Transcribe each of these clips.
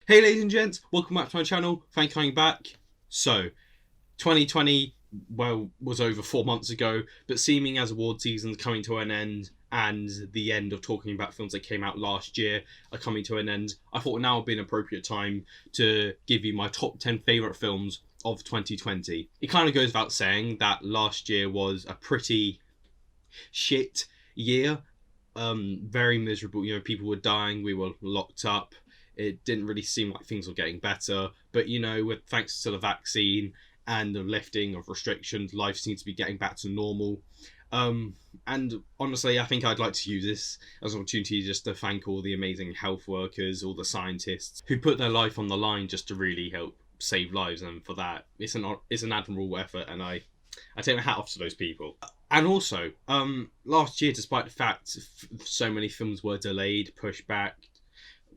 Hey ladies and gents, welcome back to my channel. Thank you for coming back. So, 2020, was over 4 months ago, but seeming as award season's coming to an end and the end of talking about films that came out last year are coming to an end, I thought now would be an appropriate time to give you my top 10 favourite films of 2020. It kind of goes without saying that last year was a pretty shit year. Very miserable. People were dying, we were locked up. It didn't really seem like things were getting better, but with thanks to the vaccine and the lifting of restrictions, life seems to be getting back to normal. And honestly, I think I'd like to use this as an opportunity just to thank all the amazing health workers, all the scientists who put their life on the line just to really help save lives. And for that, it's an admirable effort, and I take my hat off to those people. And also, last year, despite the fact so many films were delayed, pushed back,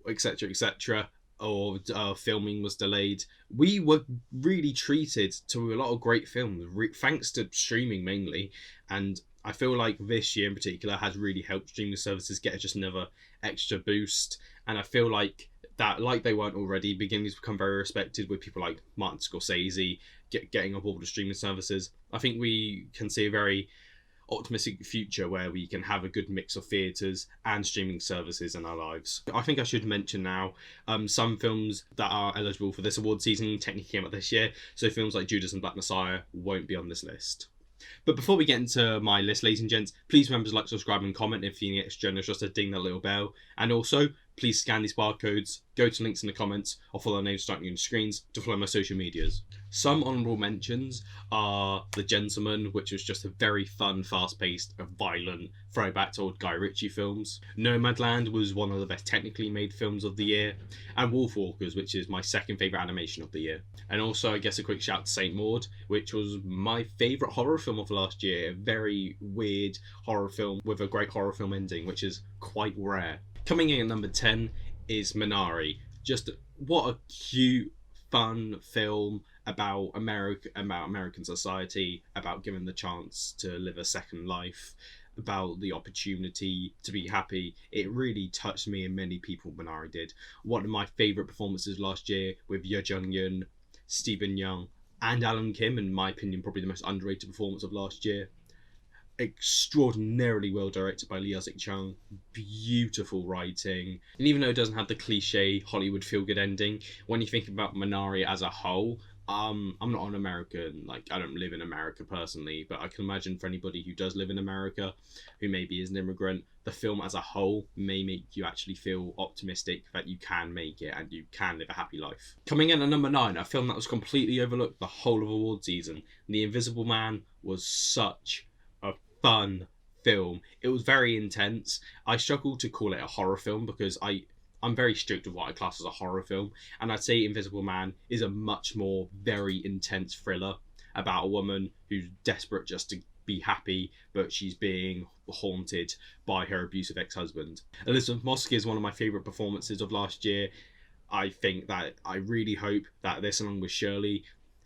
etc., or filming was delayed, we were really treated to a lot of great films, thanks to streaming mainly. And I feel like this year in particular has really helped streaming services get just another extra boost. And I feel like that, like they weren't already, beginning to become very respected with people like Martin Scorsese getting on board with streaming services. I think we can see a very optimistic future where we can have a good mix of theatres and streaming services in our lives. I think I should mention now some films that are eligible for this award season technically came out this year, so films like Judas and Black Messiah won't be on this list. But before we get into my list, ladies and gents, please remember to like, subscribe and comment if you're feeling extra generous, just to ding that little bell. And also, please scan these barcodes, go to links in the comments, or follow the names starting on your screens to follow my social medias. Some honourable mentions are The Gentleman, which was just a very fun, fast-paced, violent throwback to old Guy Ritchie films. Nomadland was one of the best technically made films of the year. And Wolfwalkers, which is my second favourite animation of the year. And also, I guess a quick shout out to Saint Maud, which was my favourite horror film of last year. A very weird horror film with a great horror film ending, which is quite rare. Coming in at number 10 is Minari. Just what a cute, fun film about American society, about giving the chance to live a second life, about the opportunity to be happy. It really touched me, and many people. Minari did. One of my favourite performances last year with Ye Jung-yeon, Stephen Young, and Alan Kim, in my opinion, probably the most underrated performance of last year. Extraordinarily well directed by Lee Isaac Chung, beautiful writing, and even though it doesn't have the cliche Hollywood feel-good ending, when you think about Minari as a whole, I'm not an American, I don't live in America personally, but I can imagine for anybody who does live in America, who maybe is an immigrant, the film as a whole may make you actually feel optimistic that you can make it and you can live a happy life. Coming in at number 9, a film that was completely overlooked the whole of award season, The Invisible Man was such a fun film. It was very intense. I struggle to call it a horror film because I'm very strict with what I class as a horror film, and I'd say Invisible Man is a much more very intense thriller about a woman who's desperate just to be happy, but she's being haunted by her abusive ex-husband. Elizabeth Mosk is one of my favourite performances of last year. I really hope that this, along with Shirley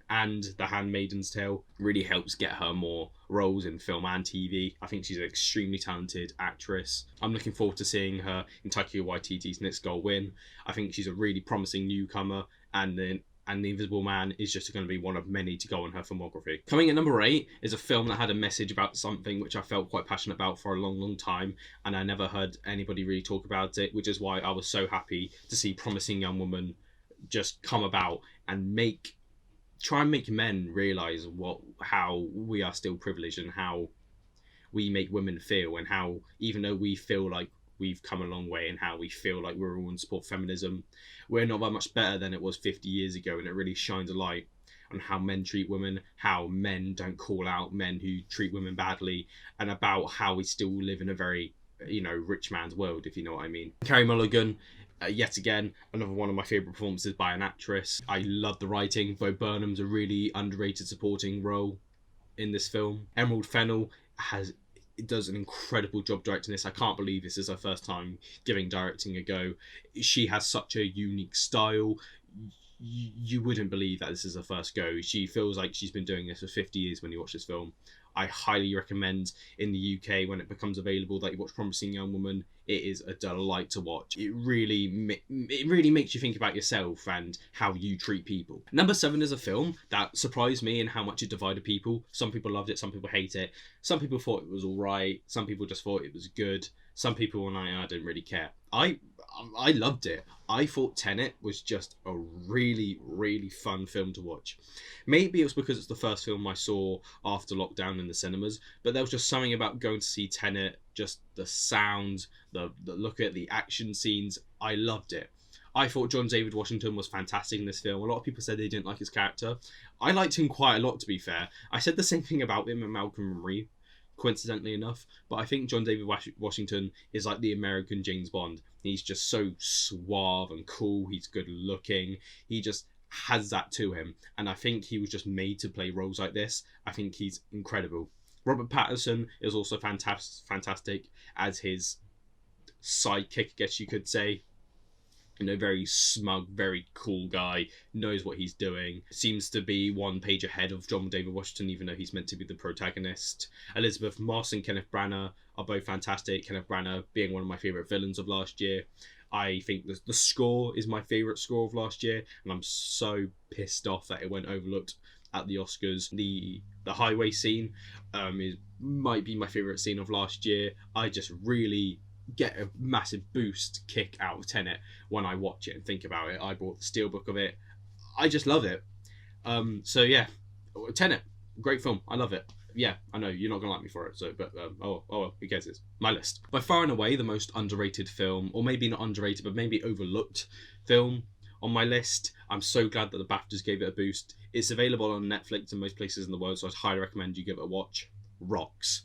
and The Handmaid's Tale, really helps get her more roles in film and TV. I think she's an extremely talented actress. I'm looking forward to seeing her in Taika Waititi's next Goal Win. I think she's a really promising newcomer, and The Invisible Man is just going to be one of many to go on her filmography. Coming at number 8 is a film that had a message about something which I felt quite passionate about for a long time, and I never heard anybody really talk about it, which is why I was so happy to see Promising Young Woman just come about and try and make men realise how we are still privileged, and how we make women feel, and how, even though we feel like we've come a long way and how we feel like we're all in support of feminism, we're not that much better than it was 50 years ago. And it really shines a light on how men treat women, how men don't call out men who treat women badly, and about how we still live in a very rich man's world, if you know what I mean. Carey Mulligan, yet again, another one of my favourite performances by an actress. I love the writing. Bo Burnham's a really underrated supporting role in this film. Emerald Fennell does an incredible job directing this. I can't believe this is her first time giving directing a go. She has such a unique style. You wouldn't believe that this is her first go. She feels like she's been doing this for 50 years when you watch this film. I highly recommend in the UK when it becomes available that you watch Promising Young Woman. It is a delight to watch. It really makes you think about yourself and how you treat people. Number 7 is a film that surprised me in how much it divided people. Some people loved it, some people hate it. Some people thought it was all right. Some people just thought it was good. Some people were like, I didn't really care. I loved it. I thought Tenet was just a really, really fun film to watch. Maybe it was because it's the first film I saw after lockdown in the cinemas, but there was just something about going to see Tenet, just the sound, the look at the action scenes. I loved it. I thought John David Washington was fantastic in this film. A lot of people said they didn't like his character. I liked him quite a lot, to be fair. I said the same thing about him in Malcolm and Marie, coincidentally enough, but I think John David Washington is like the American James Bond. He's just so suave and cool. He's good looking. He just has that to him, and I think he was just made to play roles like this. I think he's incredible. Robert Pattinson is also fantastic as his sidekick, I guess you could say. Very smug, very cool guy, knows what he's doing, seems to be one page ahead of John David Washington, even though he's meant to be the protagonist. Elizabeth Moss and Kenneth Branagh are both fantastic. Kenneth Branagh being one of my favourite villains of last year. I think the score is my favourite score of last year, and I'm so pissed off that it went overlooked at the Oscars. The highway scene might be my favourite scene of last year. I just really get a massive boost kick out of Tenet when I watch it and think about it. I bought the steelbook of it. I just love it. So yeah, Tenet, great film. I love it. Yeah, I know you're not gonna like me for it. So, but who cares? It's my list. By far and away the most underrated film, or maybe not underrated, but maybe overlooked film on my list. I'm so glad that the BAFTAs gave it a boost. It's available on Netflix in most places in the world, so I'd highly recommend you give it a watch. Rocks,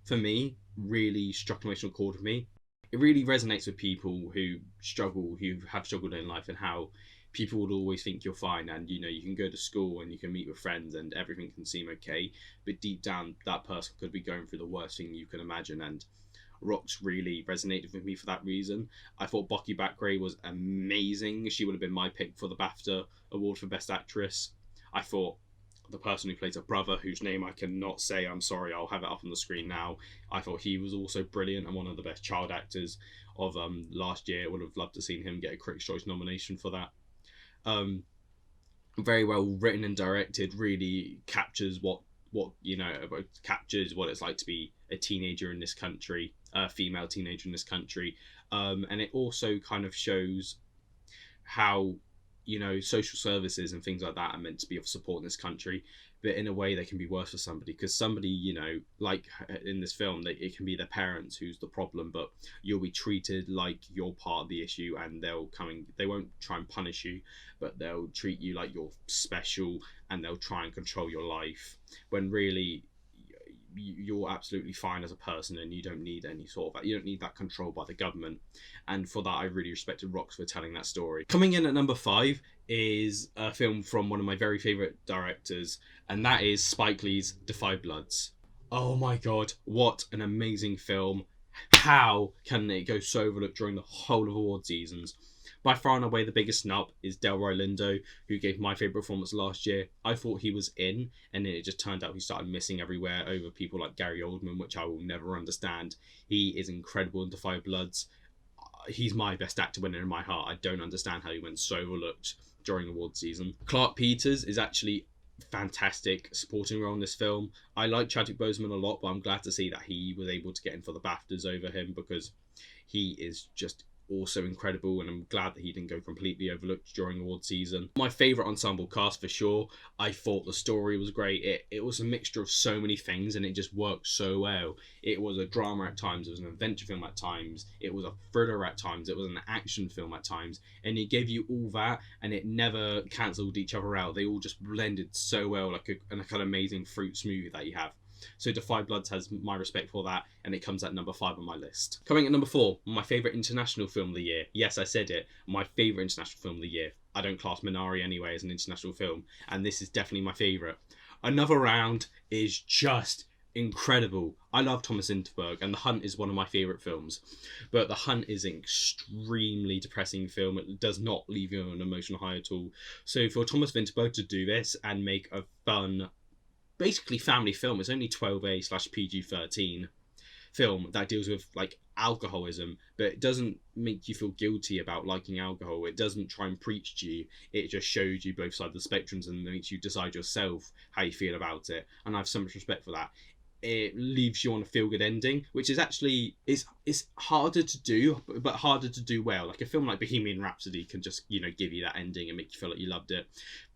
for me, really struck an emotional chord with me. It really resonates with people who have struggled in life, and how people would always think you're fine, and you can go to school and you can meet with friends and everything can seem okay, but deep down that person could be going through the worst thing you can imagine. And Rocks really resonated with me for that reason. I thought Bucky Bakray was amazing. She would have been my pick for the BAFTA award for Best Actress. I thought the person who plays a brother, whose name I cannot say, I'm sorry, I'll have it up on the screen now. I thought he was also brilliant and one of the best child actors of last year. Would have loved to seen him get a Critics' Choice nomination for that. Very well written and directed. Really captures what it's like to be a teenager in this country, a female teenager in this country, and it also kind of shows how social services and things like that are meant to be of support in this country, but in a way they can be worse for somebody, because somebody, like in this film, it can be their parents who's the problem, but you'll be treated like you're part of the issue, and they won't try and punish you, but they'll treat you like you're special, and they'll try and control your life, when really you're absolutely fine as a person, and you don't need that control by the government. And for that, I really respected Rocks for telling that story. Coming in at number 5 is a film from one of my very favorite directors, and that is Spike Lee's Da 5 Bloods. Oh my god, what an amazing film. How can it go so overlooked during the whole of award seasons? By far and away the biggest snub is Delroy Lindo, who gave my favourite performance last year. I thought he was in, and then it just turned out he started missing everywhere over people like Gary Oldman, which I will never understand. He is incredible in Da 5 Bloods. He's my best actor winner in my heart. I don't understand how he went so overlooked during award season. Clark Peters is actually fantastic supporting role in this film. I like Chadwick Boseman a lot, but I'm glad to see that he was able to get in for the BAFTAs over him, because he is just also incredible, and I'm glad that he didn't go completely overlooked during award season. My favourite ensemble cast for sure. I thought the story was great. It was a mixture of so many things, and it just worked so well. It was a drama at times, it was an adventure film at times, it was a thriller at times, it was an action film at times, and it gave you all that, and it never cancelled each other out. They all just blended so well, like an amazing fruit smoothie that you have. So Da 5 Bloods has my respect for that, and it comes at number 5 on my list. Coming at number 4, my favourite international film of the year. Yes, I said it. My favourite international film of the year. I don't class Minari anyway as an international film, and this is definitely my favourite. Another Round is just incredible. I love Thomas Vinterberg, and The Hunt is one of my favourite films. But The Hunt is an extremely depressing film. It does not leave you on an emotional high at all. So for Thomas Vinterberg to do this and make a fun, basically family film. It's only 12A/PG-13 film that deals with like alcoholism, but it doesn't make you feel guilty about liking alcohol. It doesn't try and preach to you. It just shows you both sides of the spectrums and makes you decide yourself how you feel about it. And I have so much respect for that. It leaves you on a feel-good ending, which is actually it's harder to do, but harder to do well. Like a film like Bohemian Rhapsody can just, you know, give you that ending and make you feel like you loved it.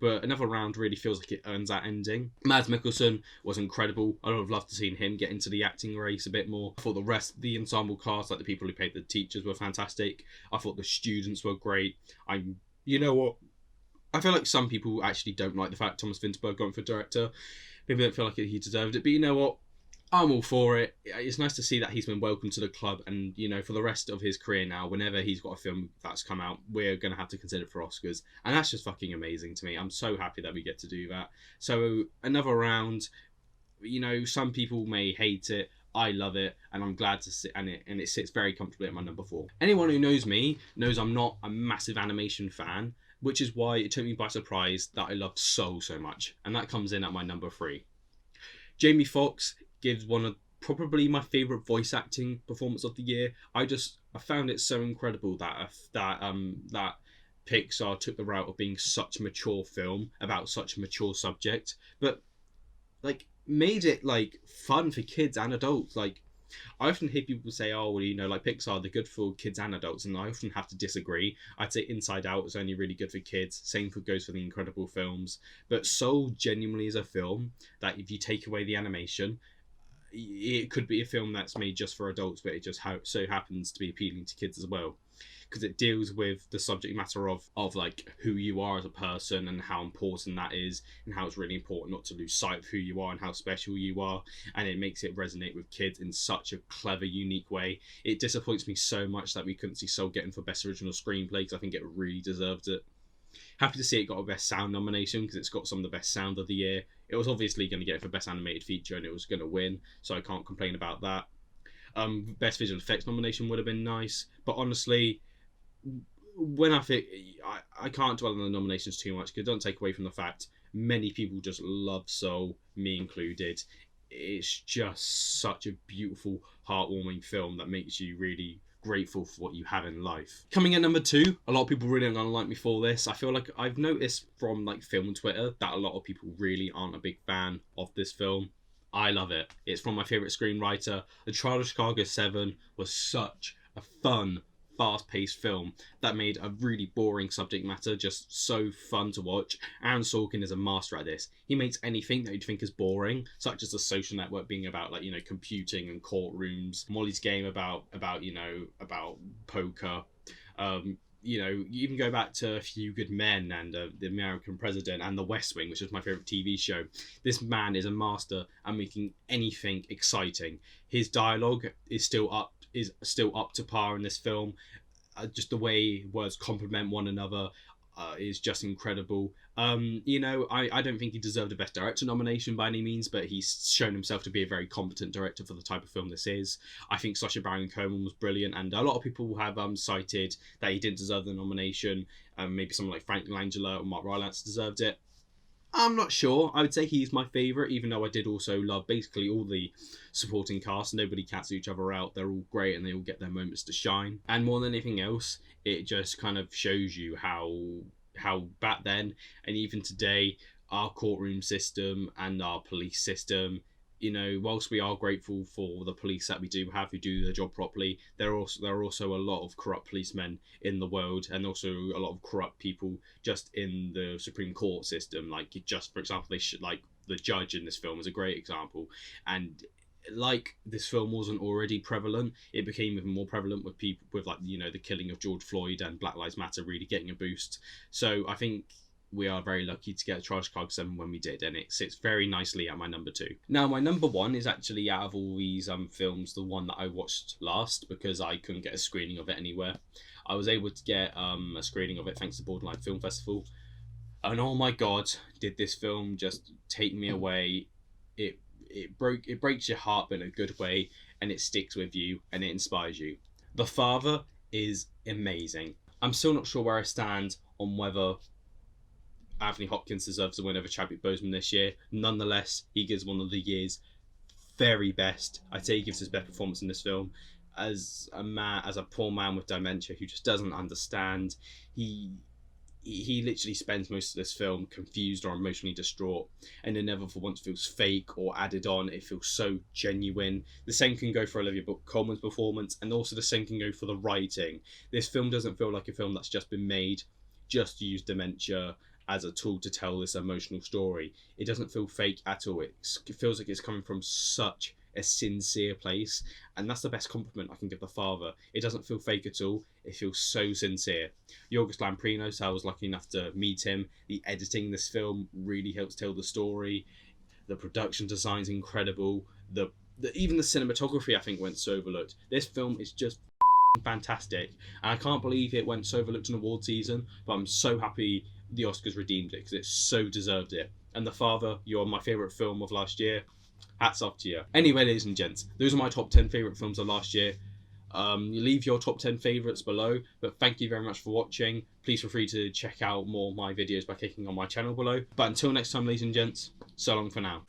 But Another Round really feels like it earns that ending. Mads Mikkelsen was incredible. I would have loved to seen him get into the acting race a bit more. I thought the rest of the ensemble cast, like the people who played the teachers, were fantastic. I thought the students were great. You know what? I feel like some people actually don't like the fact Thomas Vinterberg going for director. Maybe don't feel like he deserved it. But you know what? I'm all for it. It's nice to see that he's been welcomed to the club, and you know, for the rest of his career now, whenever he's got a film that's come out, we're gonna have to consider it for Oscars, and that's just fucking amazing to me. I'm so happy that we get to do that. So Another Round, you know, some people may hate it. I love it, and I'm glad to sit and it sits very comfortably at my number 4. Anyone who knows me knows I'm not a massive animation fan, which is why it took me by surprise that I loved Soul so much, and that comes in at my number 3. Jamie Foxx gives one of probably my favorite voice acting performance of the year. I found it so incredible that Pixar took the route of being such a mature film about such a mature subject, but like made it like fun for kids and adults. Like I often hear people say, "Oh, well, you know, like Pixar, they're good for kids and adults," and I often have to disagree. I'd say Inside Out is only really good for kids. Same goes for the Incredible films. But Soul genuinely is a film that, if you take away the animation, it could be a film that's made just for adults, but it just so happens to be appealing to kids as well, because it deals with the subject matter of like who you are as a person and how important that is, and how it's really important not to lose sight of who you are and how special you are, and it makes it resonate with kids in such a clever, unique way. It disappoints me so much that we couldn't see Soul getting for Best Original Screenplay, because I think it really deserved it. Happy to see it got a Best Sound nomination, because it's got some of the best sound of the year. It was obviously going to get it for Best Animated Feature, and it was going to win, so I can't complain about that. Best Visual Effects nomination would have been nice, but honestly, when I can't dwell on the nominations too much, because it doesn't take away from the fact many people just love Soul, me included. It's just such a beautiful, heartwarming film that makes you really grateful for what you have in life. Coming in number 2, a lot of people really aren't gonna like me for this. I feel like I've noticed from like film Twitter that a lot of people really aren't a big fan of this film. I love it. It's from my favorite screenwriter. The Trial of Chicago 7 was such a fun, fast-paced film that made a really boring subject matter just so fun to watch. Aaron Sorkin is a master at this. He makes anything that you'd think is boring, such as The Social Network being about, like, you know, computing and courtrooms, Molly's Game about poker. You know, you even go back to A Few Good Men and The American President and The West Wing, which is my favorite TV show. This man is a master at making anything exciting. His dialogue is still up to par in this film. Just the way words complement one another is just incredible. You know, I don't think he deserved a Best Director nomination by any means, but he's shown himself to be a very competent director for the type of film this is. I think Sacha Baron Cohen was brilliant, and a lot of people have cited that he didn't deserve the nomination. Maybe someone like Frank Langella or Mark Rylance deserved it. I'm not sure. I would say he's my favourite, even though I did also love basically all the supporting cast. Nobody cats each other out. They're all great and they all get their moments to shine. And more than anything else, it just kind of shows you how back then and even today, our courtroom system and our police system, you know, whilst we are grateful for the police that we do have who do their job properly, there are also a lot of corrupt policemen in the world, and also a lot of corrupt people just in the Supreme Court system. Like, just for example, like the judge in this film is a great example, and like this film wasn't already prevalent, it became even more prevalent with people with, like, you know, the killing of George Floyd and Black Lives Matter really getting a boost. So I think we are very lucky to get a Trial of Chicago 7 when we did, and it sits very nicely at my number 2. Now, my number 1 is actually, out of all these films, the one that I watched last, because I couldn't get a screening of it anywhere. I was able to get a screening of it thanks to Borderline Film Festival, and oh my god, did this film just take me away. It breaks your heart, but in a good way, and it sticks with you, and it inspires you. The Father is amazing. I'm still not sure where I stand on whether Anthony Hopkins deserves the win over Chadwick Boseman this year. Nonetheless, he gives one of the year's very best. I'd say he gives his best performance in this film. As a poor man with dementia who just doesn't understand, he literally spends most of this film confused or emotionally distraught, and it never for once feels fake or added on. It feels so genuine. The same can go for Olivia Colman's performance, and also the same can go for the writing. This film doesn't feel like a film that's just been made just to use dementia as a tool to tell this emotional story. It doesn't feel fake at all. It feels like it's coming from such a sincere place, and that's the best compliment I can give the father. It doesn't feel fake at all. It feels so sincere. Yorgos Lanthimos, I was lucky enough to meet him. The editing in this film really helps tell the story. The production design's incredible. Even the cinematography, I think, went so overlooked. This film is just fantastic, and I can't believe it went so overlooked in award season, but I'm so happy the Oscars redeemed it because it so deserved it. And The Father, you're my favourite film of last year. Hats off to you. Anyway, ladies and gents, those are my top 10 favourite films of last year. Leave your top 10 favourites below, but thank you very much for watching. Please feel free to check out more of my videos by clicking on my channel below. But until next time, ladies and gents, so long for now.